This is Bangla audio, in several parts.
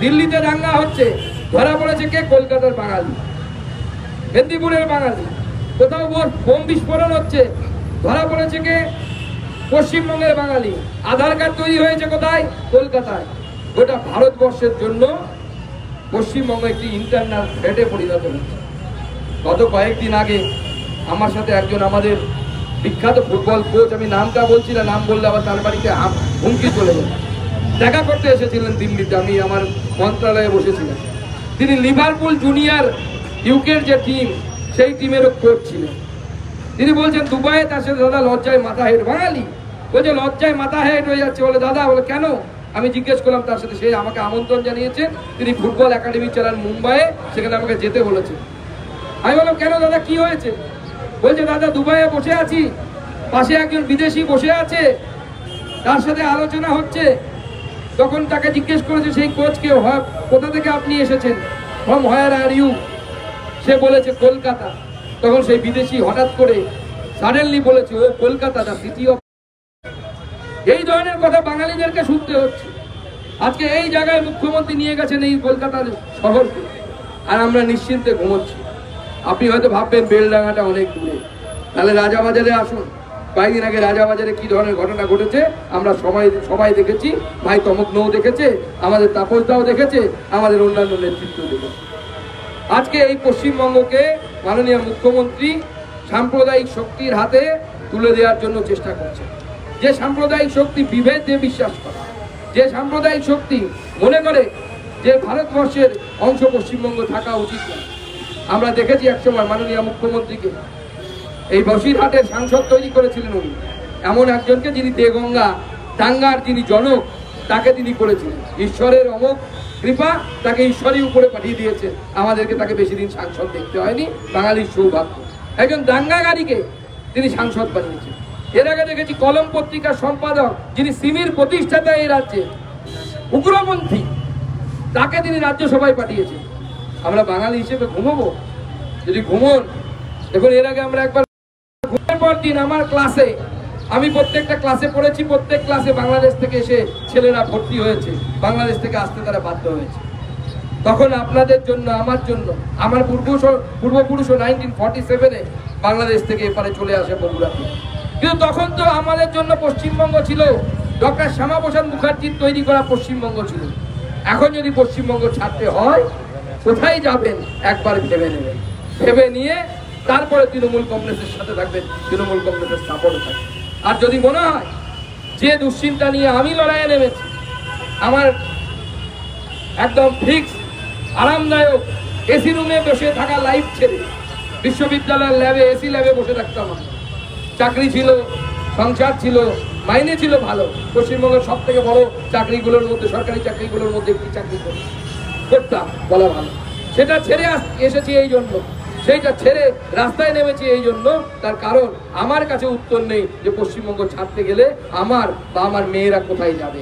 দিল্লিতে দাঙ্গা হচ্ছে, ধরা পড়েছে কে? কলকাতার বাঙালি, মেদিনীপুরের বাঙালি। কোথাও বোম বিস্ফোরণ হচ্ছে, ধরা পড়েছে কে? পশ্চিমবঙ্গের বাঙালি। আধার কার্ড তৈরি হয়েছে কোথায়? কলকাতায়। গোটা ভারতবর্ষের জন্য পশ্চিমবঙ্গ একটি ইন্টারনাল থ্রেটে পরিণত হচ্ছে। গত কয়েকদিন আগে আমার সাথে একজন আমাদের বিখ্যাত ফুটবল কোচ, আমি নামটা বলছি না, নাম বললে আবার তার বাড়িতে হুমকি চলে যাবে, দেখা করতে এসেছিলেন দিল্লিতে। আমি আমার মন্ত্রণালয়ে বসেছিলাম। তিনি লিভারপুল জুনিয়র ইউকের যে টিম, সেই টিমেরও কোচ ছিলেন। তিনি বলছেন দুবাইয়ে তার সাথে দাদা লজ্জায় মাথা হেঁট, বাঙালি বলছে লজ্জায় মাথা হেঁট হয়ে যাচ্ছে। বলে দাদা, বলে কেন? আমি জিজ্ঞেস করলাম তার সাথে, সে আমাকে আমন্ত্রণ জানিয়েছে, তিনি ফুটবল একাডেমি চালান মুম্বাইয়ে, সেখানে আমাকে যেতে বলেছে। আমি বললাম কেন দাদা, কি হয়েছে? বলছে দাদা দুবাইয়ে বসে আছি, পাশে একজন বিদেশি বসে আছে, তার সাথে আলোচনা হচ্ছে। তখন তাকে জিজ্ঞেস করেছে সেই কোচকে, কোথা থেকে আপনি এসেছেন, ফ্রম হোয়ার আর ইউ? সে বলেছে কলকাতা। তখন সেই বিদেশি হঠাৎ করে সাডেনলি বলেছে, ও কলকাতা, দা সিটি অফ। এই ধরনের কথা বাঙালিদেরকে শুনতে হচ্ছে। আজকে এই জায়গায় মুখ্যমন্ত্রী নিয়ে গেছেন এই কলকাতার শহরকে, আর আমরা নিশ্চিন্তে ঘুমোচ্ছি। আপনি হয়তো ভাববেন বেলডাঙ্গাটা অনেক দূরে, তাহলে রাজাবাজারে আসুন। কয়েকদিন আগে রাজাবাজারে কি ধরনের ঘটনা ঘটেছে আমরা সবাই দেখেছি। ভাই তমগ্নও দেখেছে, আমাদের তাপসদাও দেখেছে, আমাদের অন্যান্য নেতৃত্ব দেখেছে। আজকে এই পশ্চিমবঙ্গকে মাননীয় মুখ্যমন্ত্রী সাম্প্রদায়িক শক্তির হাতে তুলে দেওয়ার জন্য চেষ্টা করছে। যে সাম্প্রদায়িক শক্তি বিভেদে বিশ্বাস করে, যে সাম্প্রদায়িক শক্তি মনে করে যে ভারতবর্ষের অংশ পশ্চিমবঙ্গ থাকা উচিত না। আমরা দেখেছি একসময় মাননীয় মুখ্যমন্ত্রীকে এই বসিরহাটের সাংসদ তৈরি করেছিলেন উনি, এমন একজনকে যিনি দেগঙ্গা দাঙ্গার যিনি জনক, তাকে তিনি করেছিলেন। ঈশ্বরের অমোঘ কৃপা, তাকে ঈশ্বরই উপরে পাঠিয়ে দিয়েছে। আমাদেরকে তাকে বেশি দিন সাংসদ দেখতে হয়নি, বাঙালির সৌভাগ্য। একজন দাঙ্গাকারীকে তিনি সাংসদ বানিয়েছেন। এর আগে দেখেছি কলম পত্রিকার সম্পাদক, যিনি সিমির প্রতিষ্ঠাতা এই রাজ্যে, উগ্রপন্থী, তাকে তিনি রাজ্যসভায় পাঠিয়েছেন। আমরা বাঙালি হিসেবে ঘুমবো? যদি ঘুমন, দেখুন এর আগে আমরা একবার ঘুমের পর দিন আমার ক্লাসে, আমি প্রত্যেকটা ক্লাসে পড়েছি, প্রত্যেক ক্লাসে বাংলাদেশ থেকে এসে ছেলেরা ভর্তি হয়েছে, বাংলাদেশ থেকে আসতে তারা বাধ্য হয়েছে। তখন আপনাদের জন্য, আমার জন্য, আমার পূর্বপুরুষও 1947-এ বাংলাদেশ থেকে এপারে চলে আসে বগুড়াতে। কিন্তু তখন তো আমাদের জন্য পশ্চিমবঙ্গ ছিল, ডক্টর শ্যামাপ্রসাদ মুখার্জির তৈরি করা পশ্চিমবঙ্গ ছিল। এখন যদি পশ্চিমবঙ্গ ছাড়তে হয়, কোথায় যাবেন একবার ভেবে নেবেন। ভেবে নিয়ে তারপরে তৃণমূল কংগ্রেসের সাথে থাকবেন, তৃণমূল কংগ্রেসের সাপোর্টে থাকবেন। আর যদি মনে হয় যে দুশ্চিন্তা নিয়ে আমি লড়াইয়ে নেমেছি, আমার একদম ফিক্স আরামদায়ক এসি রুমে বসে থাকা লাইফ ছেড়ে বিশ্ববিদ্যালয়ের ল্যাবে, এসি ল্যাবে বসে থাকতাম। চাকরি ছিল, সংসার ছিল, মাইনে ছিল ভালো। পশ্চিমবঙ্গের সব থেকে বড় চাকরিগুলোর মধ্যে, সরকারি চাকরিগুলোর মধ্যে একটি চাকরি করতাম বলা ভালো। সেটা ছেড়ে এসেছি এই জন্য, সেইটা ছেড়ে রাস্তায় নেমেছি এই জন্য। তার কারণ আমার কাছে উত্তর নেই যে পশ্চিমবঙ্গ ছাড়তে গেলে আমার বা আমার মেয়েরা কোথায় যাবে।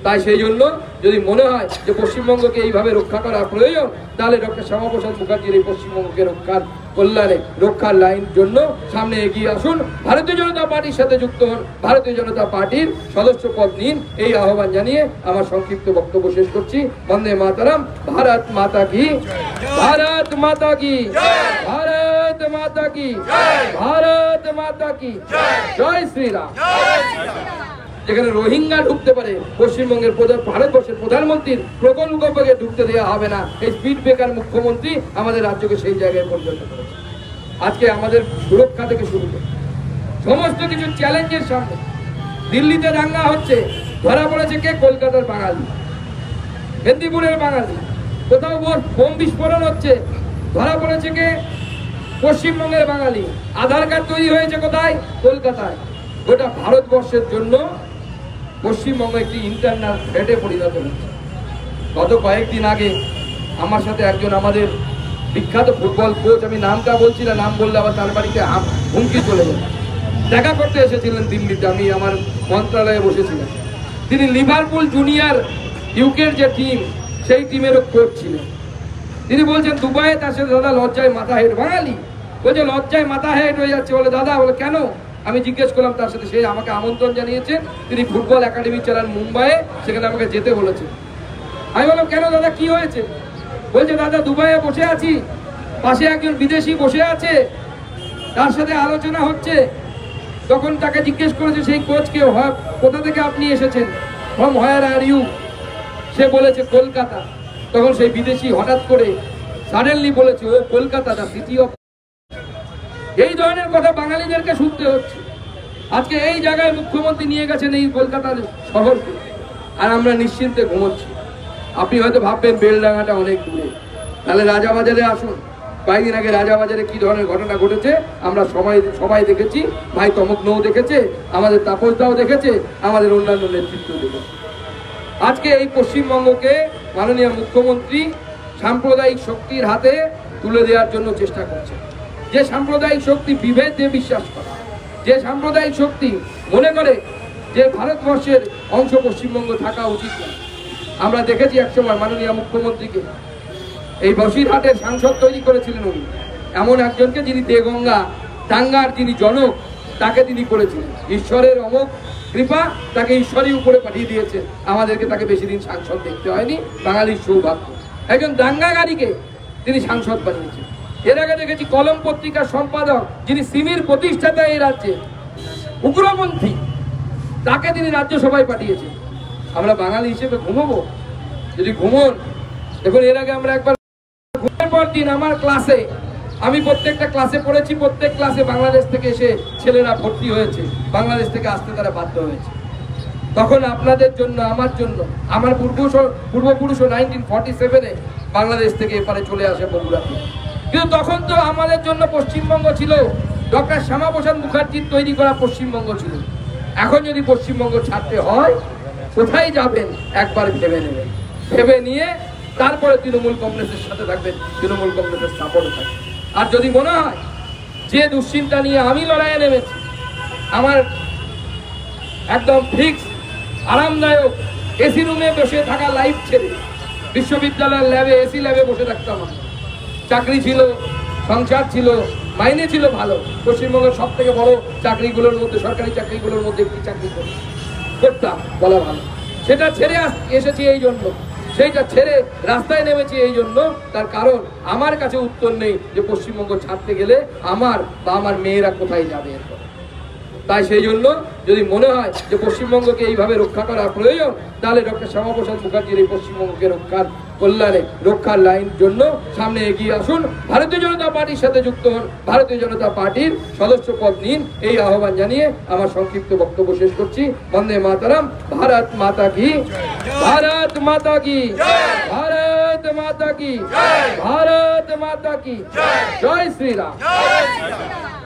তাই সেই জন্য যদি মনে হয় যে পশ্চিমবঙ্গকে এইভাবে রক্ষা করা প্রয়োজন, তাহলে ডক্টর শ্যামাপ্রসাদ মুখার্জির এই পশ্চিমবঙ্গকে রক্ষার কল্যাণে, রক্ষার লাইন জন্য সামনে এগিয়ে আসুন, ভারতীয় জনতা পার্টির সাথে যুক্ত হন, ভারতীয় জনতা পার্টির সদস্য পদ নিন, এই আহ্বান জানিয়ে আমার সংক্ষিপ্ত বক্তব্য শেষ করছি। বন্দে মাতরম। ভারত মাতা কি, ভারত মাতা কি, ভারত মাতা কি, ভারত মাতা কি, জয় শ্রীরাম। যেখানে রোহিঙ্গা ঢুকতে পারে, পশ্চিমবঙ্গের ভারতবর্ষের প্রধানমন্ত্রীর প্রকল্পকে ঢুকতে দেওয়া হবে না। এই স্পিড ব্রেকার মুখ্যমন্ত্রী আমাদের রাজ্যকে সেই জায়গায় পরিণত করেছে। আজকে আমাদের সুরক্ষা থেকে শুরু করে সমস্ত কিছু চ্যালেঞ্জের সামনে দিল্লিতে দাঙ্গা হচ্ছে, ধরা পড়েছে কে? কলকাতার বাঙালি, মেদিনীপুরের বাঙালি। কোথাও বোম বিস্ফোরণ হচ্ছে, ধরা পড়েছে কে? পশ্চিমবঙ্গের বাঙালি। আধার কার্ড তৈরি হয়েছে কোথায়? কলকাতায়। গোটা ভারতবর্ষের জন্য পশ্চিমবঙ্গ একটি ইন্টারনাল থ্রেটে পরিণত হচ্ছে। গত কয়েকদিন আগে আমার সাথে একজন আমাদের বিখ্যাত ফুটবল কোচ, আমি নামটা বলছি না, নাম বললে আবার তার বাড়িতে হুমকি চলে যাবে, দেখা করতে এসেছিলেন দিল্লিতে। আমি আমার মন্ত্রণালয়ে বসেছিলাম। তিনি লিভারপুল জুনিয়র ইউকের যে টিম, সেই টিমেরও কোচ ছিলেন। তিনি বলছেন দুবাইয়ে তার সাথে দাদা লজ্জায় মাথা হেঁট, বাঙালি বলছে লজ্জায় মাথা হেঁট হয়ে যাচ্ছে। বলে দাদা, বলে কেন? আমি জিজ্ঞেস করলাম তার সাথে, সে আমাকে আমন্ত্রণ জানিয়েছেন, তিনি ফুটবল একাডেমি চালান মুম্বাইয়ে, সেখানে আমাকে যেতে বলেছেন। আমি বললাম কেন দাদা, কি হয়েছে? বলছে দাদা দুবাইয়ে বসে আছি, পাশে একজন বিদেশি বসে আছে, তার সাথে আলোচনা হচ্ছে। তখন তাকে জিজ্ঞেস করেছে সেই কোচকে, কোথা থেকে আপনি এসেছেন, ফ্রম হোয়ার আর ইউ? সে বলেছে কলকাতা। তখন সেই বিদেশি হঠাৎ করে সাডেনলি বলেছে, ও কলকাতা, দা সিটি অফ। এই ধরনের কথা বাঙালিদেরকে শুনতে হচ্ছে। আজকে এই জায়গায় মুখ্যমন্ত্রী নিয়ে গেছেন এই কলকাতার শহরকে, আর আমরা নিশ্চিন্তে ঘুমোচ্ছি। আপনি হয়তো ভাববেন বেলডাঙ্গাটা অনেক দূরে, তাহলে রাজাবাজারে আসুন। কয়েকদিন আগে রাজাবাজারে কি ধরনের ঘটনা ঘটেছে আমরা সবাই দেখেছি। ভাই তমগ্নও দেখেছে, আমাদের তাপসদাও দেখেছে, আমাদের অন্যান্য নেতৃত্ব দেখেছে। আজকে এই পশ্চিমবঙ্গকে মাননীয় মুখ্যমন্ত্রী সাম্প্রদায়িক শক্তির হাতে তুলে দেওয়ার জন্য চেষ্টা করছে। যে সাম্প্রদায়িক শক্তি বিভেদে বিশ্বাস করে, যে সাম্প্রদায়িক শক্তি মনে করে যে ভারতবর্ষের অংশ পশ্চিমবঙ্গ থাকা উচিত না। আমরা দেখেছি একসময় মাননীয় মুখ্যমন্ত্রীকে এই বসিরহাটের সাংসদ তৈরি করেছিলেন উনি, এমন একজনকে যিনি দেগঙ্গা দাঙ্গার যিনি জনক, তাকে তিনি করেছিলেন। ঈশ্বরের অমোঘ কৃপা, তাকে ঈশ্বরই উপরে পাঠিয়ে দিয়েছে। আমাদেরকে তাকে বেশি দিন সাংসদ দেখতে হয়নি, বাঙালির সৌভাগ্য। একজন দাঙ্গাকারীকে তিনি সাংসদ বানিয়েছেন। এর আগে দেখেছি কলম পত্রিকার সম্পাদক, যিনি সিমির প্রতিষ্ঠাতা এই রাজ্যে, উগ্রপন্থী, তাকে তিনি রাজ্যসভায় পাঠিয়েছেন। আমরা বাঙালি হিসেবে ঘুমবো? যদি ঘুমন, দেখুন এর আগে আমরা একবার ঘুমের পর দিন আমার ক্লাসে, আমি প্রত্যেকটা ক্লাসে পড়েছি, প্রত্যেক ক্লাসে বাংলাদেশ থেকে এসে ছেলেরা ভর্তি হয়েছে, বাংলাদেশ থেকে আসতে তারা বাধ্য হয়েছে। তখন আপনাদের জন্য, আমার জন্য, আমার পূর্বপুরুষও 1947-এ বাংলাদেশ থেকে এপারে চলে আসে বগুড়াতে। কিন্তু তখন তো আমাদের জন্য পশ্চিমবঙ্গ ছিল, ডক্টর শ্যামাপ্রসাদ মুখার্জির তৈরি করা পশ্চিমবঙ্গ ছিল। এখন যদি পশ্চিমবঙ্গ ছাড়তে হয়, কোথায় যাবেন একবার ভেবে নেবেন। ভেবে নিয়ে তারপরে তৃণমূল কংগ্রেসের সাথে থাকবেন, তৃণমূল কংগ্রেসের সাপোর্টে থাকবেন। আর যদি মনে হয় যে দুশ্চিন্তা নিয়ে আমি লড়াইয়ে নেমেছি, আমার একদম ফিক্স আরামদায়ক এসি রুমে বসে থাকা লাইফ ছেড়ে বিশ্ববিদ্যালয়ের ল্যাবে, এসি ল্যাবে বসে থাকতাম। চাকরি ছিল, সংসার ছিল, মাইনে ছিল ভালো। পশ্চিমবঙ্গের সব থেকে বড় চাকরিগুলোর মধ্যে, সরকারি চাকরিগুলোর মধ্যে একটি চাকরি করতাম বলা ভালো। সেটা ছেড়ে এসেছি এই জন্য, সেইটা ছেড়ে রাস্তায় নেমেছি এই জন্য। তার কারণ আমার কাছে উত্তর নেই যে পশ্চিমবঙ্গ ছাড়তে গেলে আমার বা আমার মেয়েরা কোথায় যাবে এরপর। তাই সেই জন্য যদি মনে হয় যে পশ্চিমবঙ্গকে এইভাবে রক্ষা করা প্রয়োজন, তাহলে ডক্টর শ্যামাপ্রসাদ মুখার্জির এই পশ্চিমবঙ্গকে রক্ষার লাইন জন্য সামনে এগিয়ে আসুন। ভারতীয় জনতা পার্টির সাথে যুক্ত হন, ভারতীয় জনতা পার্টির সদস্য পদ নিন, এই আহ্বান জানিয়ে আমার সংক্ষিপ্ত বক্তব্য শেষ করছি। বন্দে মাতরম। ভারত মাতা কি, ভারত মাতা কি, ভারত মাতা কি, ভারত মাতা কি, জয় শ্রীরাম।